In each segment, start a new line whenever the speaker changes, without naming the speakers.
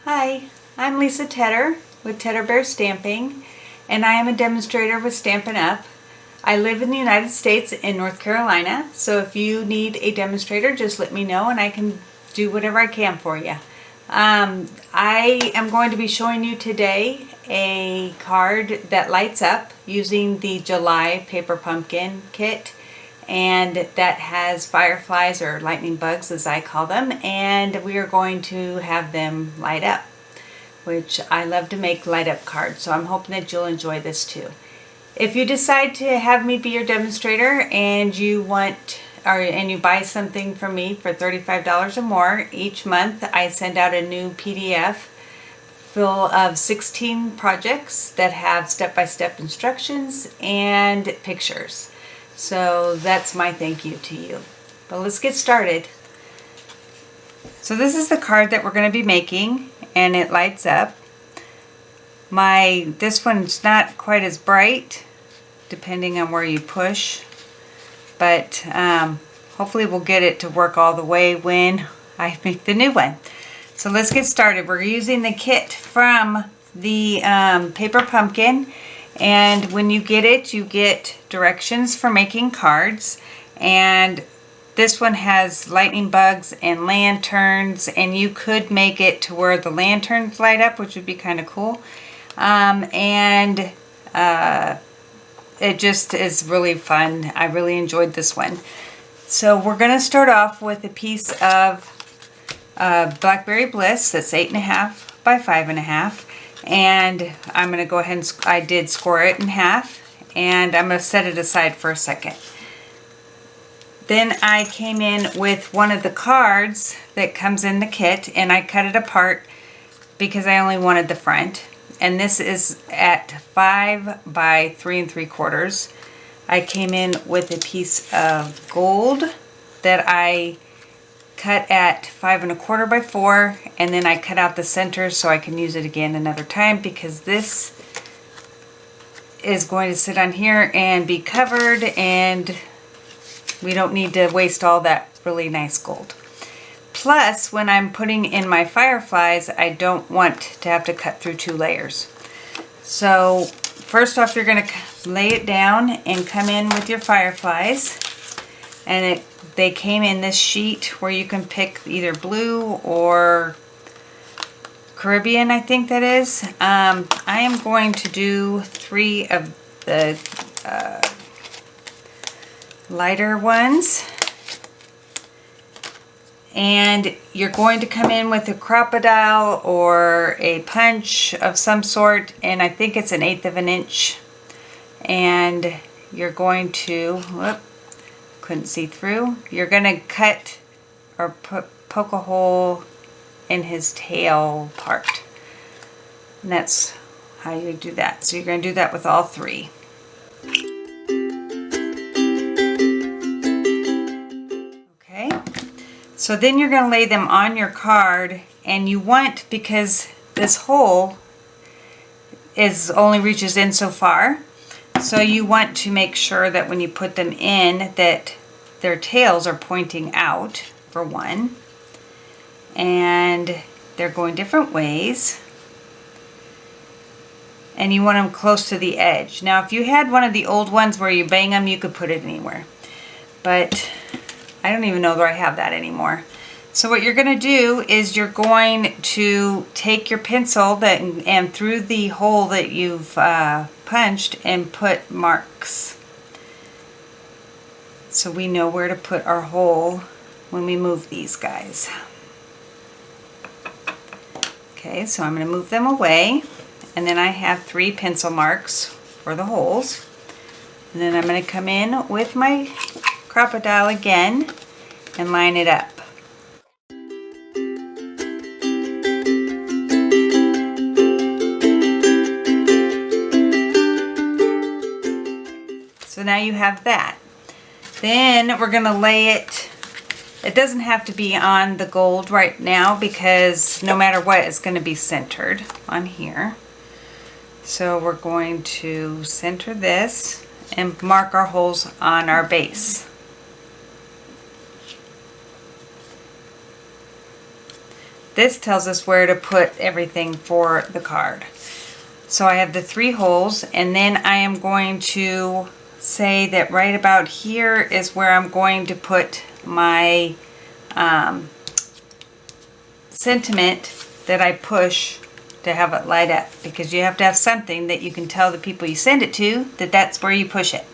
Hi, I'm Lisa Tedder with Tedder Bear Stamping, and I am a demonstrator with Stampin' Up! I live in the United States in North Carolina, so if you need a demonstrator, just let me know and I can do whatever I can for you. I am going to be showing you today a card that lights up using the July Paper Pumpkin kit, and that has fireflies or lightning bugs as I call them, and we are going to have them light up, which I love to make light up cards, so I'm hoping that you'll enjoy this too. If you decide to have me be your demonstrator and you buy something from me for $35 or more, each month I send out a new PDF full of 16 projects that have step-by-step instructions and pictures. So that's my thank you to you. But let's get started. So this is the card that we're going to be making, and it lights up. This one's not quite as bright, depending on where you push, but hopefully we'll get it to work all the way when I make the new one. So let's get started. We're using the kit from the Paper Pumpkin, and when you get it, you get directions for making cards, and this one has lightning bugs and lanterns, and you could make it to where the lanterns light up, which would be kind of cool. It just is really fun. I really enjoyed this one. So we're going to start off with a piece of Blackberry Bliss that's 8.5 by 5.5. And I'm going to go ahead and I did score it in half, and I'm going to set it aside for a second. Then I came in with one of the cards that comes in the kit, and I cut it apart because I only wanted the front. And this is at 5 by 3 3/4. I came in with a piece of gold that I cut at 5 1/4 by 4, and then I cut out the center so I can use it again another time, because this is going to sit on here and be covered, and we don't need to waste all that really nice gold. Plus, when I'm putting in my fireflies, I don't want to have to cut through 2 layers. So first off, you're going to lay it down and come in with your fireflies, and they came in this sheet where you can pick either blue or Caribbean, I think that is. I am going to do 3 of the lighter ones. And you're going to come in with a crocodile or a punch of some sort, and I think it's 1/8 of an inch. And you're going to, couldn't see through. You're going to cut or poke a hole in his tail part. And that's how you do that. So you're going to do that with all 3. Okay. So then you're going to lay them on your card, and you want, because this hole only reaches in so far, so you want to make sure that when you put them in that their tails are pointing out, for one, and they're going different ways, and you want them close to the edge. Now if you had one of the old ones where you bang them, you could put it anywhere, but I don't even know where I have that anymore. So what you're going to do is you're going to take your pencil and through the hole that you've punched and put marks, so we know where to put our hole when we move these guys. Okay, so I'm going to move them away, and then I have 3 pencil marks for the holes, and then I'm going to come in with my crocodile again and line it up. So now you have that. Then we're going to lay it. It doesn't have to be on the gold right now, because no matter what, it's going to be centered on here. So we're going to center this and mark our holes on our base. this tells us where to put everything for the card. So I have the 3 holes, and then I am going to say that right about here is where I'm going to put my sentiment that I push to have it light up, because you have to have something that you can tell the people you send it to that that's where you push it.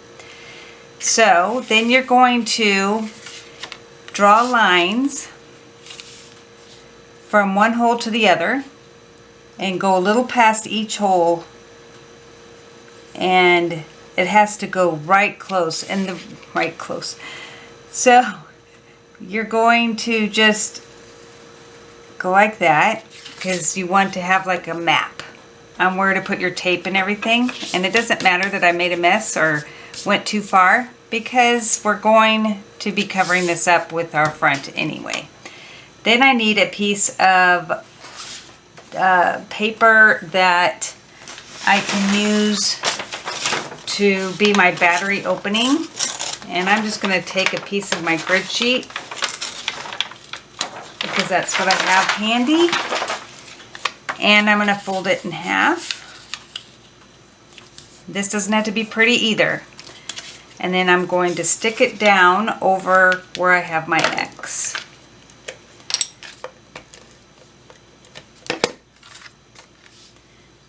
So then you're going to draw lines from one hole to the other and go a little past each hole, and it has to go right close, and the right close. So you're going to just go like that, because you want to have like a map on where to put your tape and everything. And it doesn't matter that I made a mess or went too far, because we're going to be covering this up with our front anyway. Then I need a piece of paper that I can use to be my battery opening. And I'm just going to take a piece of my grid sheet, because that's what I have handy. And I'm going to fold it in half. This doesn't have to be pretty either. And then I'm going to stick it down over where I have my X.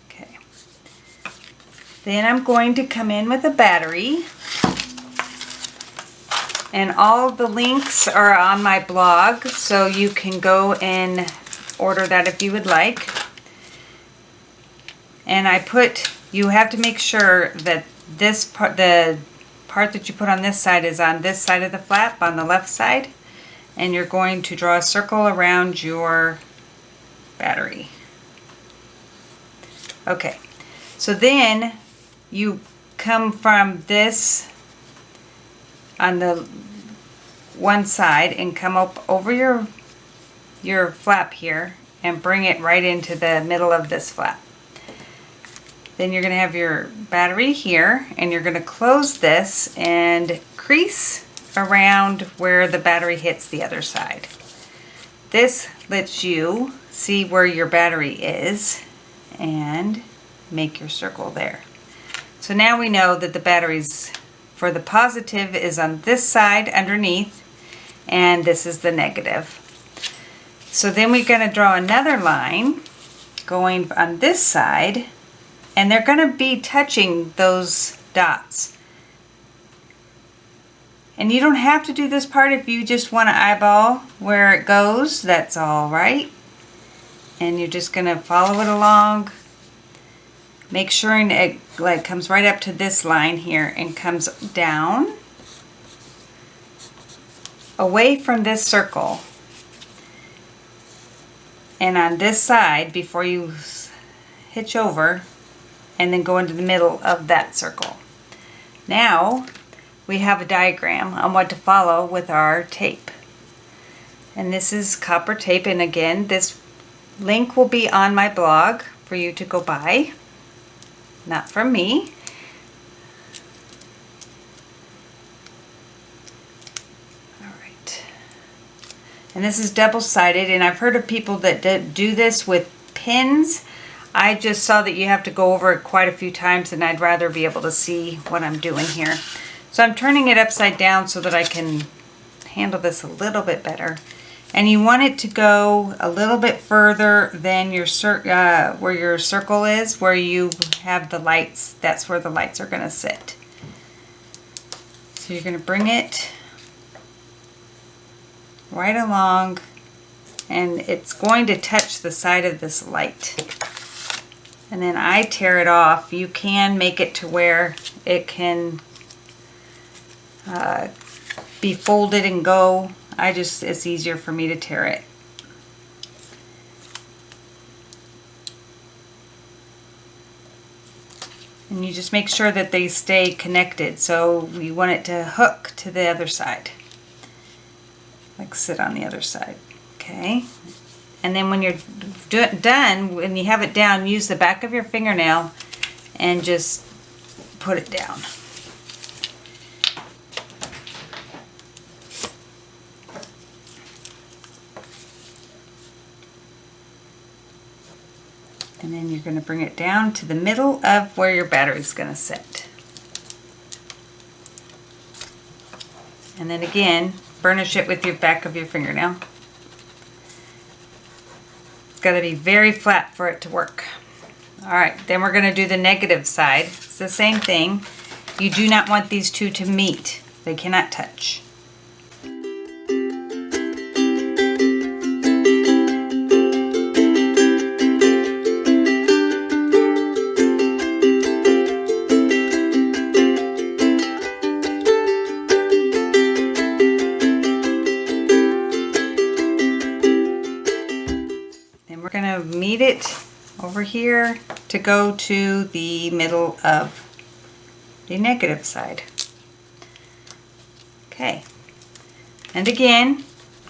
Okay. Then I'm going to come in with a battery. And all the links are on my blog, so you can go and order that if you would like. And you have to make sure that this part, the part that you put on this side, is on this side of the flap, on the left side. And you're going to draw a circle around your battery. Okay, so then you come from this on the one side and come up over your flap here and bring it right into the middle of this flap. Then you're going to have your battery here, and you're going to close this and crease around where the battery hits the other side. This lets you see where your battery is and make your circle there. So now we know that the batteries for the positive is on this side underneath, and this is the negative. So then we're going to draw another line going on this side, and they're going to be touching those dots. And you don't have to do this part if you just want to eyeball where it goes. That's all right. And you're just going to follow it along. Make sure it like comes right up to this line here and comes down away from this circle. And on this side, before you hitch over, and then go into the middle of that circle. Now we have a diagram on what to follow with our tape. And this is copper tape, and again, this link will be on my blog for you to go buy. Not from me. Alright. And this is double-sided, and I've heard of people that do this with pins. I just saw that you have to go over it quite a few times, and I'd rather be able to see what I'm doing here. So I'm turning it upside down so that I can handle this a little bit better. And you want it to go a little bit further than your where your circle is, where you have the lights. That's where the lights are going to sit. So you're going to bring it right along, and it's going to touch the side of this light. And then I tear it off. You can make it to where it can be folded and go. It's easier for me to tear it. And you just make sure that they stay connected. So we want it to hook to the other side. Like sit on the other side. Okay. And then when you're done, when you have it down, use the back of your fingernail and just put it down. And then you're going to bring it down to the middle of where your battery's going to sit. And then again, burnish it with your back of your fingernail. It's got to be very flat for it to work. Alright, then we're going to do the negative side. It's the same thing. You do not want these two to meet. They cannot touch. Then we're going to meet it over here to go to the middle of the negative side. Okay, and again,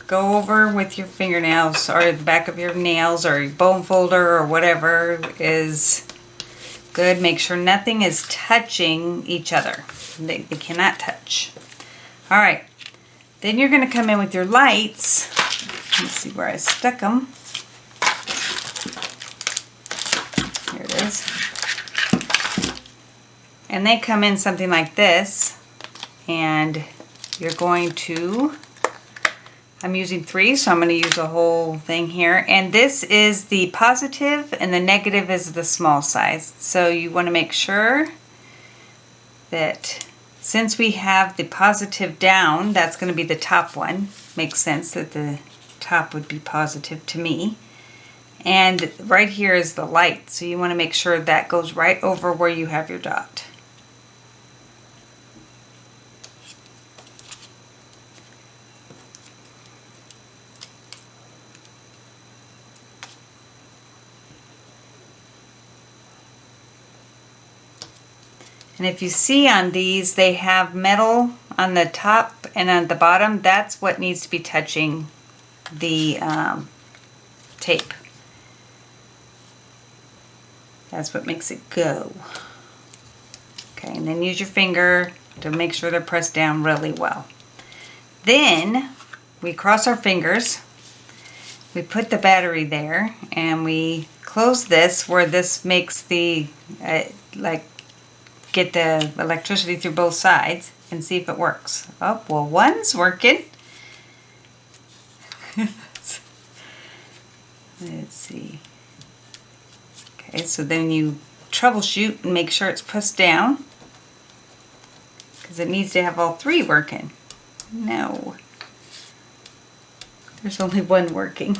go over with your fingernails or the back of your nails or your bone folder or whatever is good. Make sure nothing is touching each other. They cannot touch. All right, then you're going to come in with your lights. Let's see where I stuck them. Here it is. And they come in something like this, and you're going to, I'm using 3, so I'm going to use a whole thing here. And this is the positive and the negative is the small size. So you want to make sure that since we have the positive down, that's going to be the top one. Makes sense that the top would be positive to me. And right here is the light, so you want to make sure that goes right over where you have your dot. And if you see on these, they have metal on the top and on the bottom. That's what needs to be touching the tape. That's what makes it go. Okay, and then use your finger to make sure they're pressed down really well. Then we cross our fingers, we put the battery there, and we close this where this makes the, get the electricity through both sides and see if it works. Oh, well, one's working. Let's see. Okay, so then you troubleshoot and make sure it's pressed down because it needs to have all 3 working. No. There's only one working.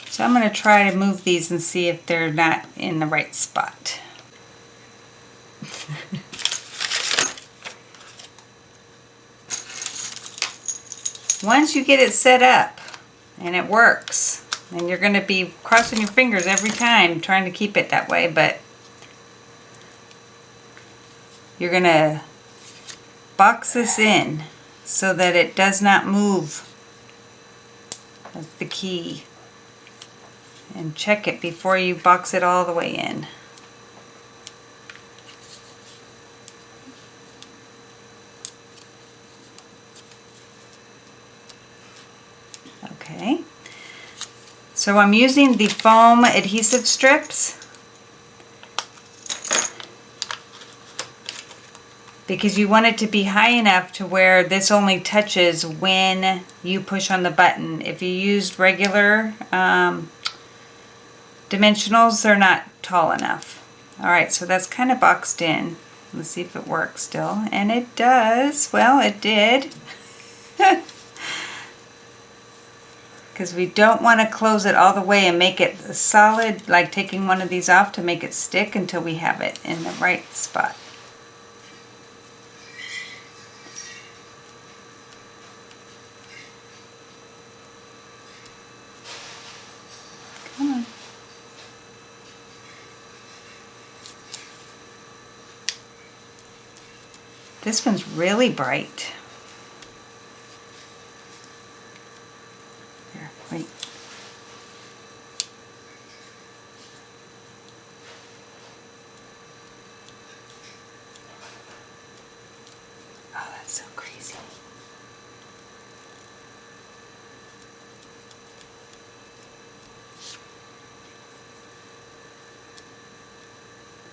So I'm going to try to move these and see if they're not in the right spot. Once you get it set up and it works, and you're going to be crossing your fingers every time trying to keep it that way, but you're going to box this in so that it does not move. That's the key. And check it before you box it all the way in. Okay. So I'm using the foam adhesive strips because you want it to be high enough to where this only touches when you push on the button. If you used regular dimensionals, they're not tall enough. Alright, so that's kind of boxed in. Let's see if it works still. And it does. Well, it did. Because we don't want to close it all the way and make it solid, like taking one of these off to make it stick until we have it in the right spot. Come on. This one's really bright. Here, wait. easy.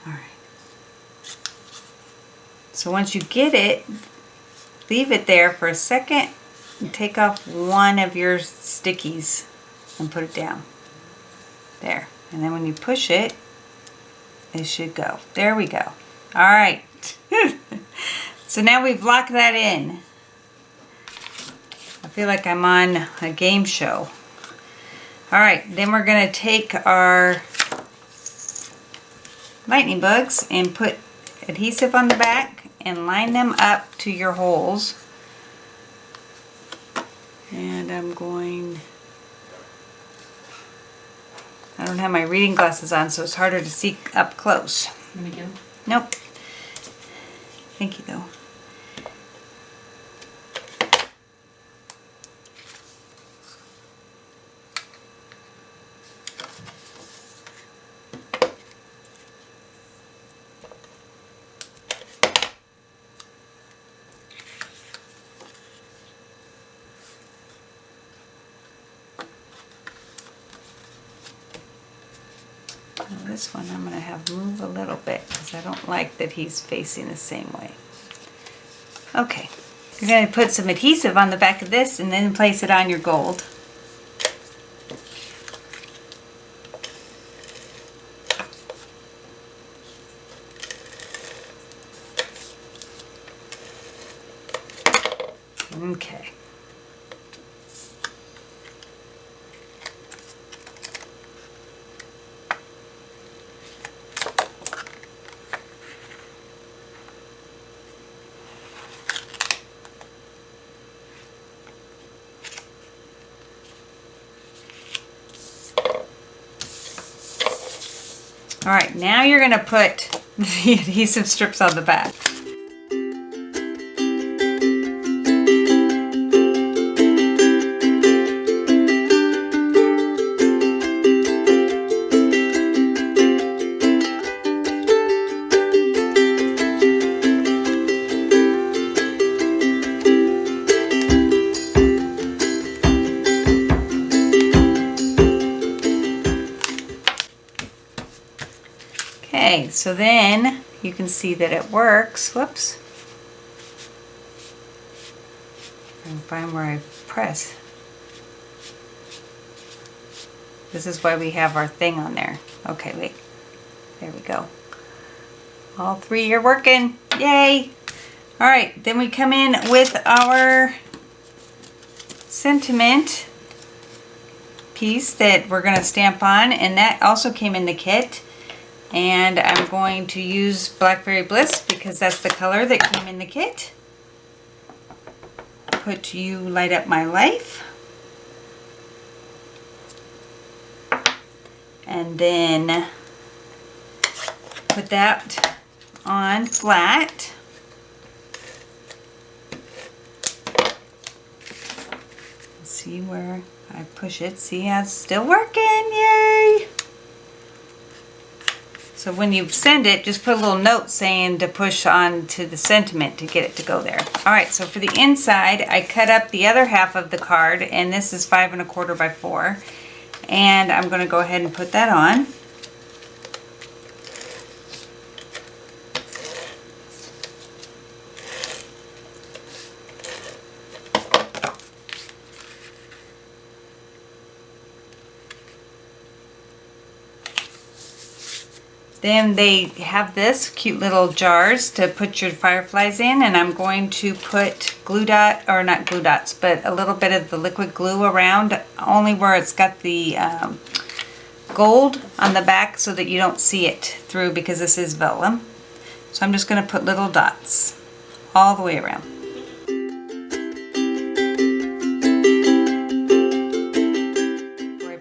All right. So once you get it, leave it there for a second and take off one of your stickies and put it down. There. And then when you push it, it should go. There we go. All right. So now we've locked that in. I feel like I'm on a game show. All right, then we're going to take our lightning bugs and put adhesive on the back and line them up to your holes. And I don't have my reading glasses on, so it's harder to see up close.
Let me go.
Nope. Thank you, though. This one I'm going to have move a little bit because I don't like that he's facing the same way. Okay, you're going to put some adhesive on the back of this and then place it on your gold. Okay. All right, now you're going to put the adhesive strips on the back. Okay, so then you can see that it works. Whoops. I can find where I press. This is why we have our thing on there. Okay, wait. There we go. All three are working. Yay! All right, then we come in with our sentiment piece that we're going to stamp on, and that also came in the kit. And I'm going to use Blackberry Bliss because that's the color that came in the kit. Put You Light Up My Life. And then put that on flat. See where I push it. See how it's still working. Yay! So when you send it, just put a little note saying to push on to the sentiment to get it to go there. All right, so for the inside, I cut up the other half of the card, and this is 5 1/4 by 4. And I'm going to go ahead and put that on. Then they have this cute little jars to put your fireflies in, and I'm going to put glue dot, or not glue dots, but a little bit of the liquid glue around, only where it's got the gold on the back so that you don't see it through, because this is vellum. So I'm just going to put little dots all the way around.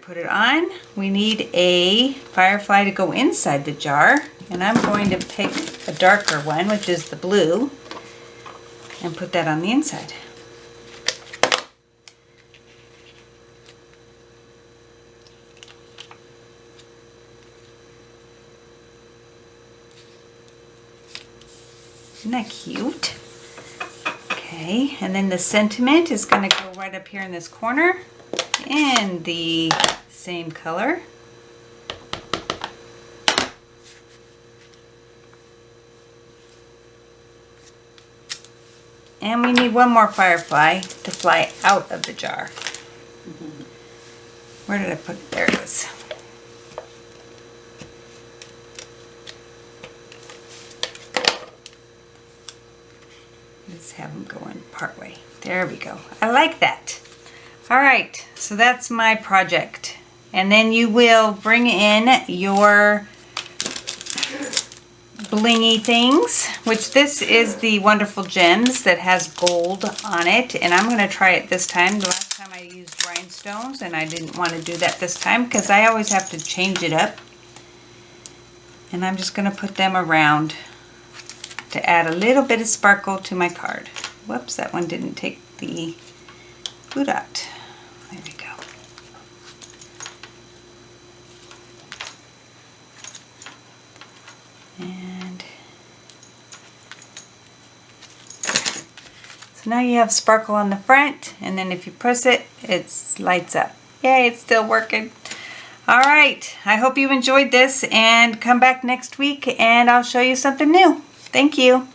Put it on, we need a firefly to go inside the jar, and I'm going to pick a darker one, which is the blue, and put that on the inside. Isn't that cute? Okay. Okay, and then the sentiment is going to go right up here in this corner in the same color. And we need one more firefly to fly out of the jar. Where did I put it? There it is. Let's have them going part way. There we go. I like that. All right, so that's my project. And then you will bring in your blingy things, which this is the Wonderful Gems that has gold on it, and I'm going to try it this time. The last time I used rhinestones, and I didn't want to do that this time because I always have to change it up. And I'm just going to put them around to add a little bit of sparkle to my card. Whoops, that one didn't take the glue dot. There we go. And so now you have sparkle on the front, and then if you press it, it lights up. Yay, it's still working. All right, I hope you enjoyed this, and come back next week and I'll show you something new. Thank you.